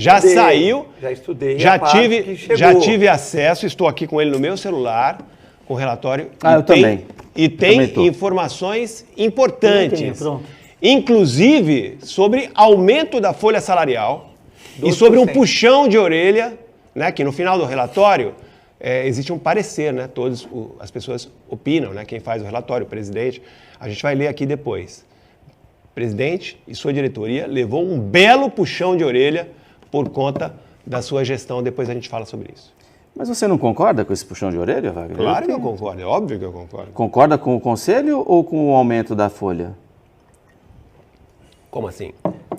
Já saiu, já estudei, já tive acesso, estou aqui com ele no meu celular, com o relatório. Eu também. E tem informações importantes, pronto. Inclusive sobre aumento da folha salarial 12%. E sobre um puxão de orelha, né, que no final do relatório existe um parecer, né, as pessoas opinam, né, quem faz o relatório, o presidente, a gente vai ler aqui depois. O presidente e sua diretoria levou um belo puxão de orelha por conta da sua gestão, depois a gente fala sobre isso. Mas você não concorda com esse puxão de orelha, Wagner? Claro que eu concordo, é óbvio que eu concordo. Concorda com o conselho ou com o aumento da folha? Como assim?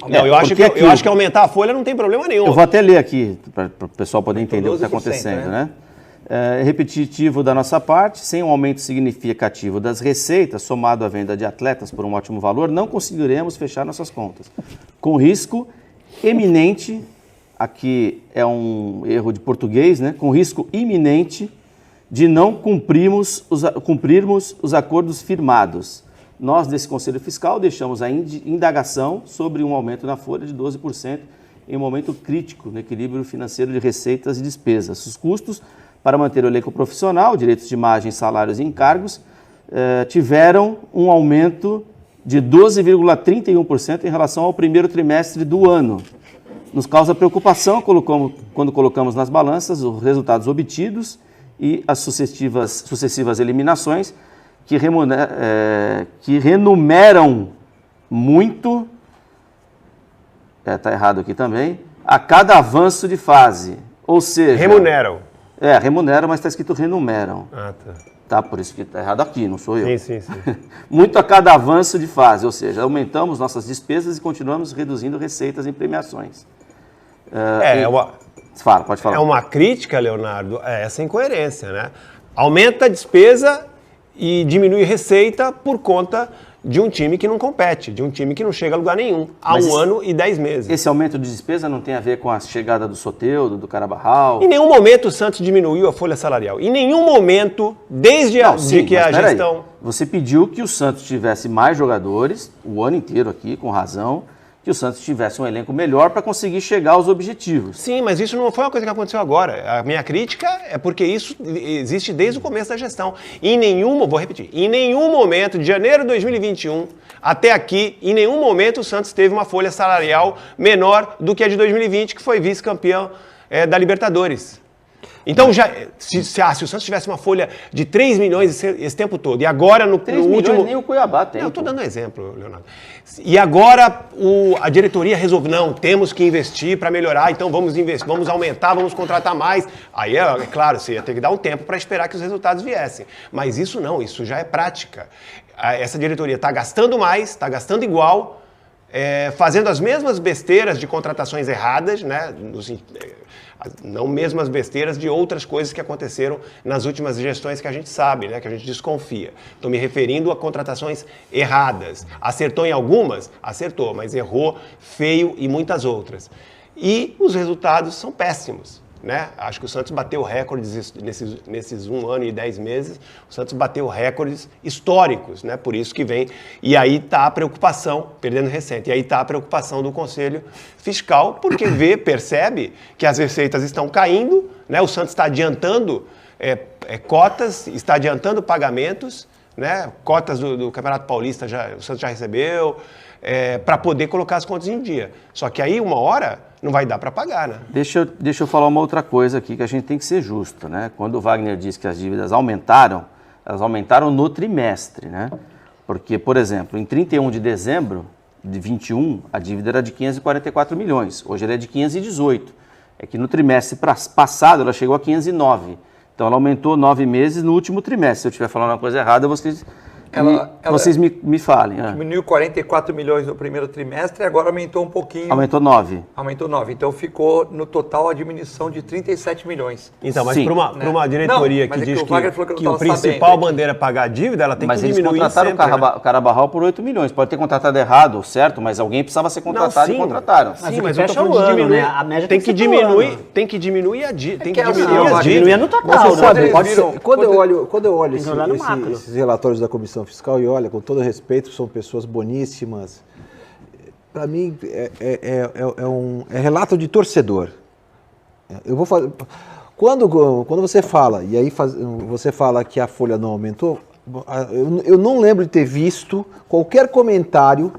Não, eu acho que aumentar a folha não tem problema nenhum. Eu vou até ler aqui, para o pessoal poder entender o que está acontecendo, né? Repetitivo da nossa parte, sem um aumento significativo das receitas, somado à venda de atletas por um ótimo valor, não conseguiremos fechar nossas contas. Com risco eminente, aqui é um erro de português, né? Com risco iminente de não cumprirmos os acordos firmados. Nós, desse Conselho Fiscal, deixamos a indagação sobre um aumento na folha de 12% em um momento crítico no equilíbrio financeiro de receitas e despesas. Os custos para manter o elenco profissional, direitos de imagem, salários e encargos, tiveram um aumento de 12,31% em relação ao primeiro trimestre do ano. Nos causa preocupação quando colocamos nas balanças os resultados obtidos e as sucessivas eliminações que renumeram muito, está errado aqui também, a cada avanço de fase. Ou seja... Remuneram, mas está escrito renumeram. Tá, por isso que está errado aqui, não sou eu. Sim. Muito a cada avanço de fase, ou seja, aumentamos nossas despesas e continuamos reduzindo receitas em premiações. Pode falar. É uma crítica, Leonardo, a essa incoerência, né? Aumenta a despesa e diminui receita por conta de um time que não compete, de um time que não chega a lugar nenhum, há um ano e 10 meses. Esse aumento de despesa não tem a ver com a chegada do Soteldo, do Carabarral? Em nenhum momento o Santos diminuiu a folha salarial. Em nenhum momento, desde a gestão... Aí. Você pediu que o Santos tivesse mais jogadores, o ano inteiro aqui, com razão, que o Santos tivesse um elenco melhor para conseguir chegar aos objetivos. Sim, mas isso não foi uma coisa que aconteceu agora. A minha crítica é porque isso existe desde o começo da gestão. Vou repetir, em nenhum momento, de janeiro de 2021 até aqui, em nenhum momento o Santos teve uma folha salarial menor do que a de 2020, que foi vice-campeão da Libertadores. Então, se o Santos tivesse uma folha de 3 milhões esse tempo todo, e agora no último... nem o Cuiabá tem. Não, eu estou dando um exemplo, Leonardo. E agora a diretoria resolve, não, temos que investir para melhorar, então vamos investir, vamos aumentar, vamos contratar mais. Aí, é claro, você ia ter que dar um tempo para esperar que os resultados viessem. Mas isso não, isso já é prática. Essa diretoria está gastando mais, está gastando igual, fazendo as mesmas besteiras de contratações erradas, né? Não mesmas besteiras de outras coisas que aconteceram nas últimas gestões que a gente sabe, né, que a gente desconfia. Estou me referindo a contratações erradas. Acertou em algumas? Acertou, mas errou feio em muitas outras. E os resultados são péssimos, né? Acho que o Santos bateu recordes nesses 1 ano e 10 meses, o Santos bateu recordes históricos, né? Por isso que vem, e aí está a preocupação, perdendo recente, e aí está a preocupação do Conselho Fiscal, porque percebe que as receitas estão caindo, né? O Santos está adiantando cotas, está adiantando pagamentos, né? Cotas do Campeonato Paulista o Santos já recebeu, para poder colocar as contas em dia. Só que aí, uma hora, não vai dar para pagar, né? Deixa eu falar uma outra coisa aqui, que a gente tem que ser justo, né? Quando o Wagner diz que as dívidas aumentaram, elas aumentaram no trimestre, né? Porque, por exemplo, em 31 de dezembro de 21, a dívida era de 544 milhões. Hoje ela é de 518. É que no trimestre passado ela chegou a 509. Então ela aumentou 9 meses no último trimestre. Se eu estiver falando uma coisa errada, vocês me falem. Diminuiu 44 milhões no primeiro trimestre e agora aumentou um pouquinho. Aumentou 9. Aumentou 9. Então ficou no total a diminuição de 37 milhões. Então, mas para uma diretoria que diz que o principal bandeira é pagar a dívida, ela tem que diminuir sempre. Mas eles contrataram o Carabarral por 8 milhões. Pode ter contratado errado, certo? Mas alguém precisava ser contratado e contrataram. Sim, mas eu estou falando de diminuir. A média tem que diminuir a dívida. Diminuir no total. Você sabe, quando eu olho esses relatórios da Comissão Fiscal e olha, com todo respeito, são pessoas boníssimas, para mim, é relato de torcedor. Eu vou fazer... Quando você fala, e aí você fala que a folha não aumentou, eu não lembro de ter visto qualquer comentário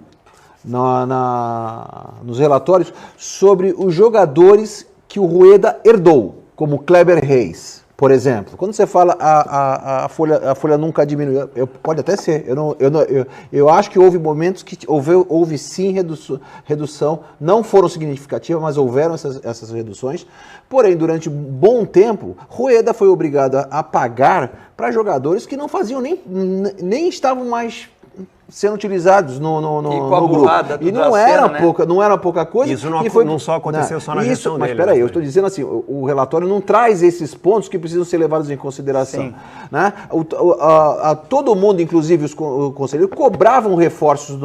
nos relatórios sobre os jogadores que o Rueda herdou, como Kleber Reis, por exemplo. Quando você fala a folha nunca diminuiu, pode até ser. Eu acho que houve momentos que houve sim redução, não foram significativas, mas houveram essas reduções. Porém, durante um bom tempo, Rueda foi obrigado a pagar para jogadores que não faziam nem estavam mais sendo utilizados no grupo. E não era pouca coisa. Isso não só aconteceu só na gestão dele. Mas peraí, eu estou dizendo assim, o relatório não traz esses pontos que precisam ser levados em consideração. Né? Todo mundo, inclusive os conselheiros, cobravam reforços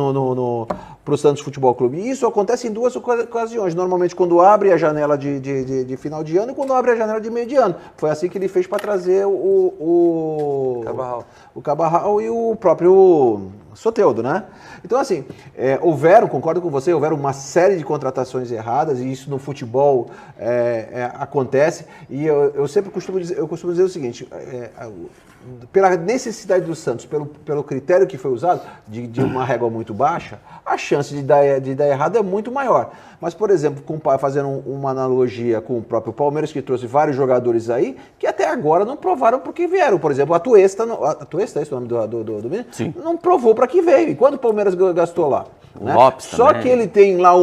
para o Santos Futebol Clube. E isso acontece em duas ocasiões. Normalmente quando abre a janela de final de ano e quando abre a janela de meio de ano. Foi assim que ele fez para trazer o Cabarral e o próprio Soteldo, né? Então, assim, concordo com você, houveram uma série de contratações erradas, e isso no futebol acontece, e eu sempre costumo dizer o seguinte, pela necessidade do Santos, pelo critério que foi usado, de uma régua muito baixa, a chance de dar errado é muito maior. Mas, por exemplo, fazendo uma analogia com o próprio Palmeiras, que trouxe vários jogadores aí, que até agora não provaram porque vieram. Por exemplo, a Atuesta, é esse o nome do menino? Sim. Não provou para que veio. E quando o Palmeiras gastou lá? Né? Lopes Só também. que ele tem lá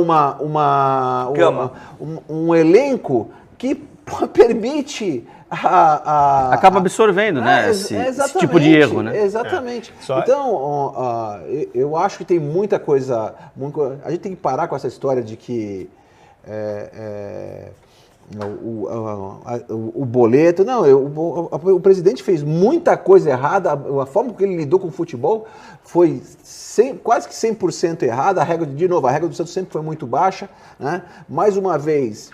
um elenco que permite... Acaba absorvendo, né, esse tipo de erro, né? Exatamente. Então, eu acho que tem muita coisa... A gente tem que parar com essa história de que o boleto... Não, o presidente fez muita coisa errada, a forma que ele lidou com o futebol foi quase que 100% errada. A regra do Santos sempre foi muito baixa, né? Mais uma vez...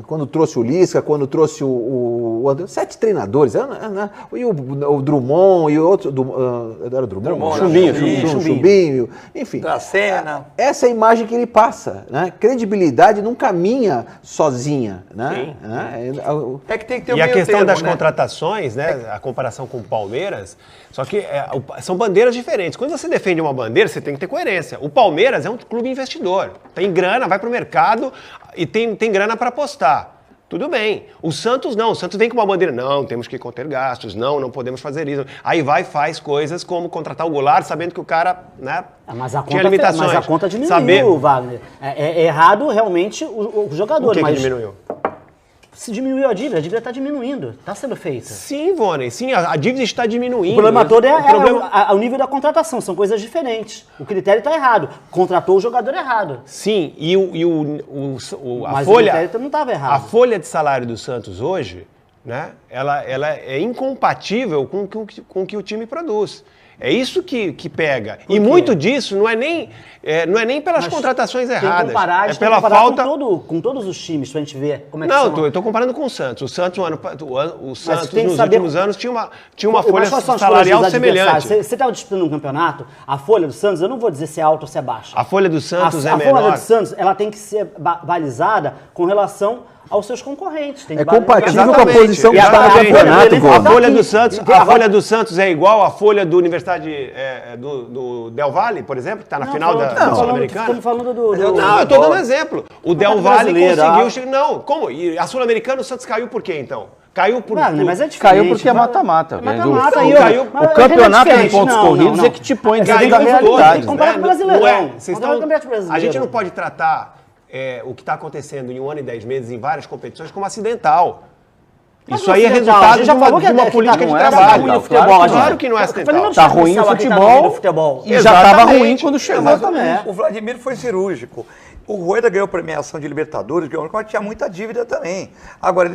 quando trouxe o Lisca, quando trouxe o André, 7 treinadores, e o Drummond, e o outro, era o Drummond? Chumbinho, enfim. Dracena. Essa é a imagem que ele passa, né? Credibilidade não caminha sozinha, né? É que tem que ter E a questão das contratações, né? A comparação com o Palmeiras, só que são bandeiras diferentes. Quando você defende uma bandeira, você tem que ter coerência. O Palmeiras é um clube investidor, tem grana, vai para o mercado e tem grana para apostar. Tudo bem. O Santos não. O Santos vem com uma bandeira. Não, temos que conter gastos. Não podemos fazer isso. Aí faz coisas como contratar o Goulart, sabendo que o cara, né, tinha limitações. Mas a conta diminuiu, Wagner. É errado realmente o jogador. O que diminuiu? Se diminuiu a dívida está diminuindo, está sendo feita. Sim, Vone, sim, a dívida está diminuindo. O problema todo o nível da contratação, são coisas diferentes. O critério está errado, contratou o jogador errado. Sim, Mas o critério não estava errado. A folha de salário do Santos hoje, né, ela é incompatível com o que o time produz. É isso que pega. E muito disso não é nem pelas contratações erradas. Comparar, é pela falta com todos os times, pra gente ver como é que eu estou comparando com o Santos. O Santos, nos últimos anos, tinha uma folha salarial semelhante. Você estava disputando um campeonato, a folha do Santos, eu não vou dizer se é alta ou se é baixa. A folha do Santos é menor. A folha do Santos, ela tem que ser balizada com relação aos seus concorrentes. É compatível com a posição que está no campeonato. A folha do Santos é igual à folha da Universidade do Del Valle, por exemplo, que está na final da Sul-Americana? Estamos falando do... Não, eu estou dando exemplo. O Del Valle conseguiu... Não, como? E a Sul-Americana, o Santos caiu por quê, então? Caiu por... Mas é diferente. Caiu porque é mata-mata. O campeonato de pontos corridos é que te põe dentro da realidade. Comparar com o Brasileirão. A gente não pode tratar o que está acontecendo em 1 ano e 10 meses em várias competições como acidental. Isso aí é resultado de uma política de trabalho. Claro que não é acidental. Está ruim o futebol e já estava ruim quando chegou. Exatamente. O Vladimir foi cirúrgico. O Rueda ganhou premiação de Libertadores, mas tinha muita dívida também. Agora,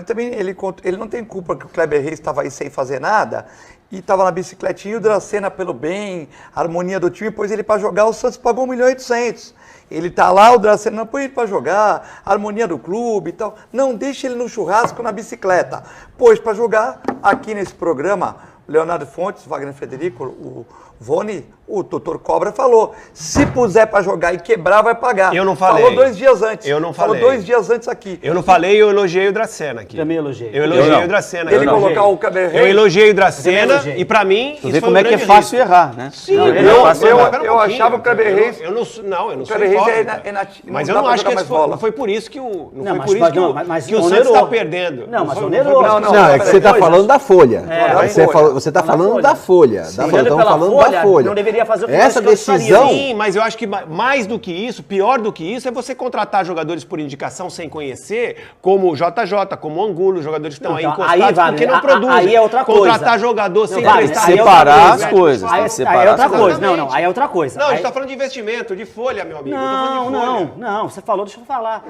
ele não tem culpa que o Kleber Reis estava aí sem fazer nada e estava na bicicletinha, o Dracena pelo bem, a harmonia do time, pôs ele para jogar, o Santos pagou 1.800.000. Ele tá lá, o Dracena não põe ele para jogar, a harmonia do clube e tal. Não, deixa ele no churrasco, na bicicleta. Pôs para jogar aqui nesse programa, Leonardo Fontes, Wagner Federico, Vone, o doutor Cobra falou, se puser para jogar e quebrar, vai pagar. Eu não falei. Falou 2 dias antes. Eu não falei. Falou 2 dias antes aqui. Eu não falei, eu elogiei o Dracena aqui. Também elogiei. Eu elogiei o Dracena. Ele Eu colocar o Kleber Reis. Eu elogiei o Dracena elogiei. e pra mim Tu isso vê foi como um é que é grande fácil risco. errar, né? Sim, Não, eu, eu achava o Kleber Reis- Eu não sou Kleber sou Reis hipócrita. não Mas dá eu não pra acho que jogar esse mais bola. não foi por isso que o Não, foi mas por isso que pode- mas que o onerou. Santos está perdendo. Não, mas foi- onerou. foi por isso Não, que- Não, é que você está Peraí, falando da Folha. É, Você está falando Folha. da Folha. Olhando Estamos pela falando Folha, da Folha. não deveria fazer o que Essa mais que eu decisão. gostaria. Sim, mas eu acho que mais do que isso, pior do que isso, é você contratar jogadores por indicação sem conhecer, como o JJ, como o Angulo, jogadores que estão Não, aí então, encostados aí, Wagner, porque não produzem. aí é outra coisa. Contratar jogador sem Wagner, prestar aí é separar outra as coisa. coisas. Aí, tem que aí separar é outra as coisa. Exatamente. Não, aí é outra coisa. Não, a Aí- gente está falando de investimento, de folha, meu amigo. Eu tô falando de folha. Não, você falou, deixa eu falar.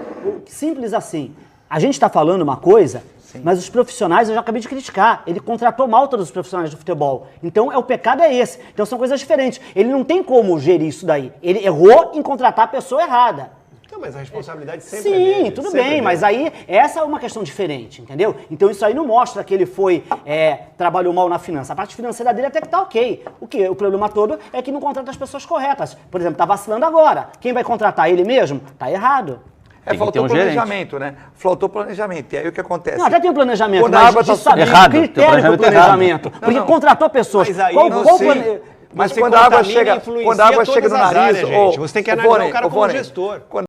Simples assim. A gente está falando uma coisa, mas os profissionais, eu já acabei de criticar. Ele contratou mal todos os profissionais do futebol. Então, o pecado é esse. Então, são coisas diferentes. Ele não tem como gerir isso daí. Ele errou em contratar a pessoa errada. Não, mas a responsabilidade sempre é Sim, dele, tudo sempre bem, é dele. mas aí essa é uma questão diferente, entendeu? Então isso aí não mostra que ele trabalhou mal na finança. A parte financeira dele até que tá ok. O problema todo é que não contrata as pessoas corretas. Por exemplo, tá vacilando agora. Quem vai contratar ele mesmo? Tá errado. Tem que ter Faltou um gerente. planejamento, né? Faltou planejamento. E aí o que acontece? Não, até tem um planejamento, Quando a mas água tá de saber errado, o tem critério do planejamento planejamento. errado. Porque Não. contratou pessoas. Mas aí Qual não sei. plane- Mas Você quando a água contamina e chega, influencia quando a água todas chega no as nariz, áreas, gente. Você tem que analisar o cara como Vone, gestor. Quando